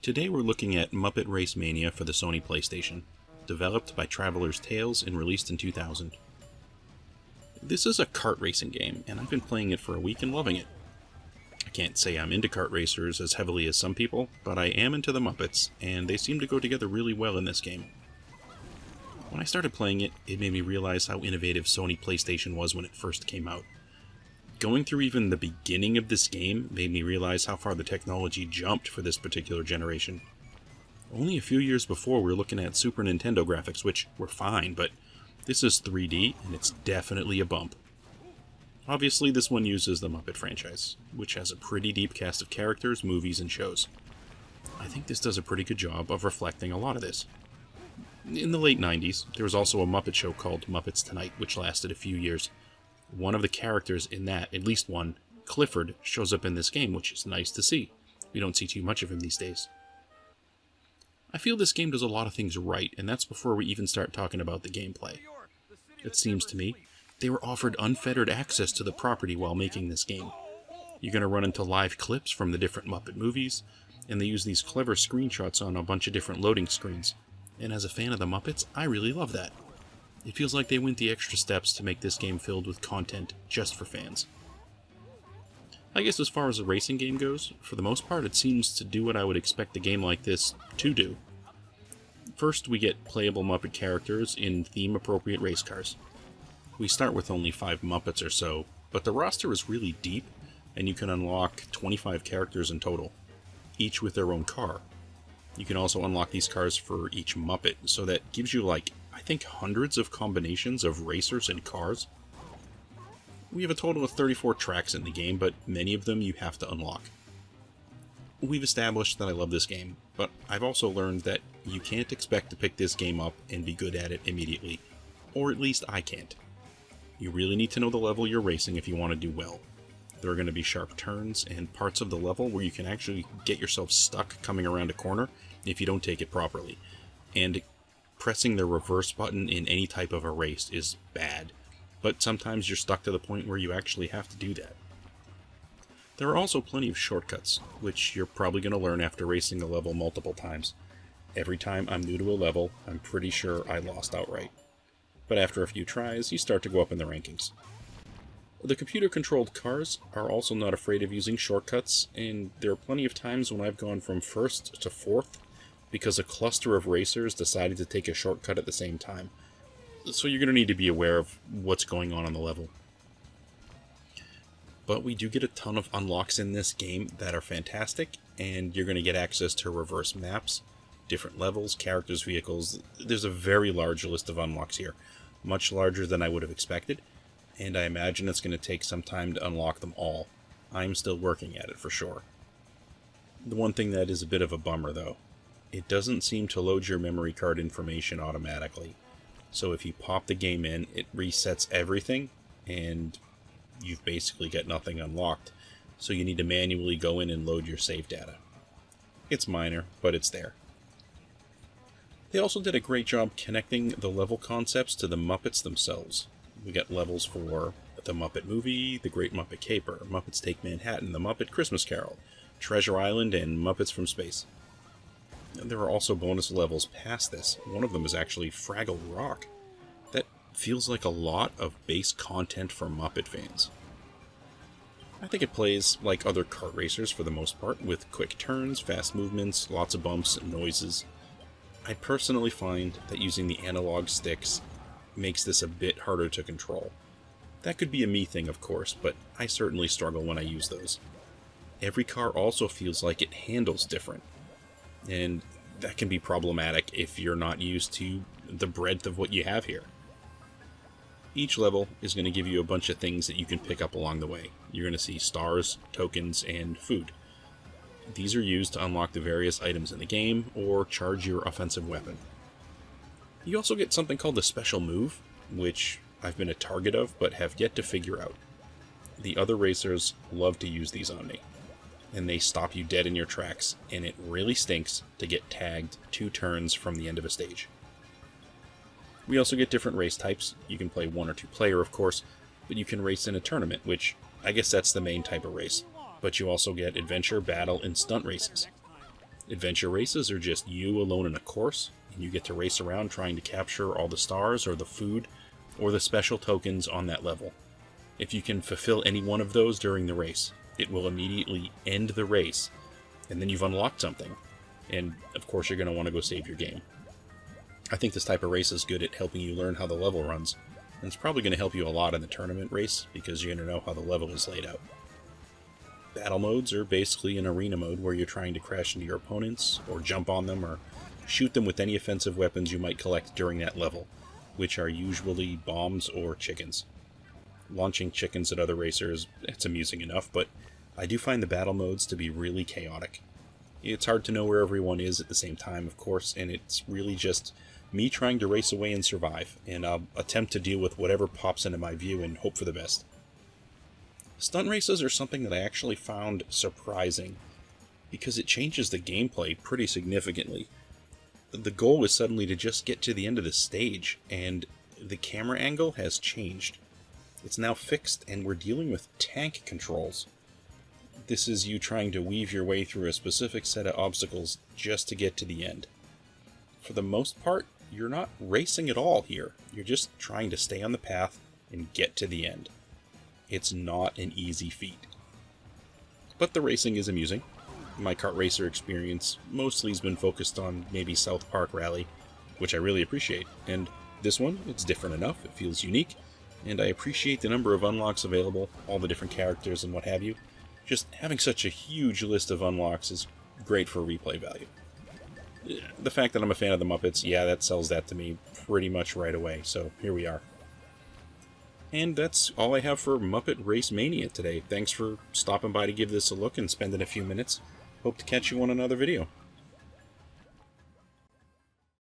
Today we're looking at Muppet RaceMania for the Sony PlayStation, developed by Traveler's Tales and released in 2000. This is a kart racing game, and I've been playing it for a week and loving it. I can't say I'm into kart racers as heavily as some people, but I am into the Muppets, and they seem to go together really well in this game. When I started playing it, it made me realize how innovative Sony PlayStation was when it first came out. Going through even the beginning of this game made me realize how far the technology jumped for this particular generation. Only a few years before we were looking at Super Nintendo graphics, which were fine, but this is 3D, and it's definitely a bump. Obviously, this one uses the Muppet franchise, which has a pretty deep cast of characters, movies, and shows. I think this does a pretty good job of reflecting a lot of this. In the late 90s, there was also a Muppet show called Muppets-themed, which lasted a few years. One of the characters in that, at least one, Clifford, shows up in this game, which is nice to see. We don't see too much of him these days. I feel this game does a lot of things right, and that's before we even start talking about the gameplay. It seems to me they were offered unfettered access to the property while making this game. You're going to run into live clips from the different Muppet movies, and they use these clever screenshots on a bunch of different loading screens. And as a fan of the Muppets, I really love that. It feels like they went the extra steps to make this game filled with content just for fans. I guess as far as a racing game goes, for the most part it seems to do what I would expect a game like this to do. First, we get playable Muppet characters in theme-appropriate race cars. We start with only 5 Muppets or so, but the roster is really deep, and you can unlock 25 characters in total, each with their own car. You can also unlock these cars for each Muppet, so that gives you I think hundreds of combinations of racers and cars. We have a total of 34 tracks in the game, but many of them you have to unlock. We've established that I love this game, but I've also learned that you can't expect to pick this game up and be good at it immediately, or at least I can't. You really need to know the level you're racing if you want to do well. There are going to be sharp turns and parts of the level where you can actually get yourself stuck coming around a corner if you don't take it properly, and pressing the reverse button in any type of a race is bad, but sometimes you're stuck to the point where you actually have to do that. There are also plenty of shortcuts, which you're probably going to learn after racing a level multiple times. Every time I'm new to a level, I'm pretty sure I lost outright. But after a few tries, you start to go up in the rankings. The computer-controlled cars are also not afraid of using shortcuts, and there are plenty of times when I've gone from 1st to 4th because a cluster of racers decided to take a shortcut at the same time. So you're going to need to be aware of what's going on the level. But we do get a ton of unlocks in this game that are fantastic, and you're going to get access to reverse maps, different levels, characters, vehicles. There's a very large list of unlocks here, much larger than I would have expected, and I imagine it's going to take some time to unlock them all. I'm still working at it for sure. The one thing that is a bit of a bummer though, it doesn't seem to load your memory card information automatically. So if you pop the game in, it resets everything, and you've basically got nothing unlocked. So you need to manually go in and load your save data. It's minor, but it's there. They also did a great job connecting the level concepts to the Muppets themselves. We got levels for the Muppet Movie, The Great Muppet Caper, Muppets Take Manhattan, The Muppet Christmas Carol, Treasure Island, and Muppets from Space. There are also bonus levels past this. One of them is actually Fraggle Rock. That feels like a lot of base content for Muppet fans. I think it plays like other kart racers for the most part, with quick turns, fast movements, lots of bumps and noises. I personally find that using the analog sticks makes this a bit harder to control. That could be a me thing, of course, but I certainly struggle when I use those. Every car also feels like it handles different, and that can be problematic if you're not used to the breadth of what you have here. Each level is going to give you a bunch of things that you can pick up along the way. You're going to see stars, tokens, and food. These are used to unlock the various items in the game, or charge your offensive weapon. You also get something called the special move, which I've been a target of, but have yet to figure out. The other racers love to use these on me, and they stop you dead in your tracks, and it really stinks to get tagged 2 turns from the end of a stage. We also get different race types. You can play 1 or 2 player, of course, but you can race in a tournament, which I guess that's the main type of race. But you also get adventure, battle, and stunt races. Adventure races are just you alone in a course, and you get to race around trying to capture all the stars or the food or the special tokens on that level. If you can fulfill any one of those during the race, it will immediately end the race, and then you've unlocked something. And of course you're going to want to go save your game. I think this type of race is good at helping you learn how the level runs, and it's probably going to help you a lot in the tournament race because you're going to know how the level is laid out. Battle modes are basically an arena mode where you're trying to crash into your opponents, or jump on them, or shoot them with any offensive weapons you might collect during that level, which are usually bombs or chickens. Launching chickens at other racers, it's amusing enough, but I do find the battle modes to be really chaotic. It's hard to know where everyone is at the same time, of course, and it's really just me trying to race away and survive, and I'll attempt to deal with whatever pops into my view and hope for the best. Stunt races are something that I actually found surprising, because it changes the gameplay pretty significantly. The goal is suddenly to just get to the end of the stage, and the camera angle has changed. It's now fixed, and we're dealing with tank controls. This is you trying to weave your way through a specific set of obstacles just to get to the end. For the most part, you're not racing at all here. You're just trying to stay on the path and get to the end. It's not an easy feat. But the racing is amusing. My kart racer experience mostly has been focused on maybe South Park Rally, which I really appreciate. And this one, it's different enough, it feels unique, and I appreciate the number of unlocks available, all the different characters and what have you. Just having such a huge list of unlocks is great for replay value. The fact that I'm a fan of the Muppets, yeah, that sells that to me pretty much right away, so here we are. And that's all I have for Muppet RaceMania today. Thanks for stopping by to give this a look and spending a few minutes. Hope to catch you on another video.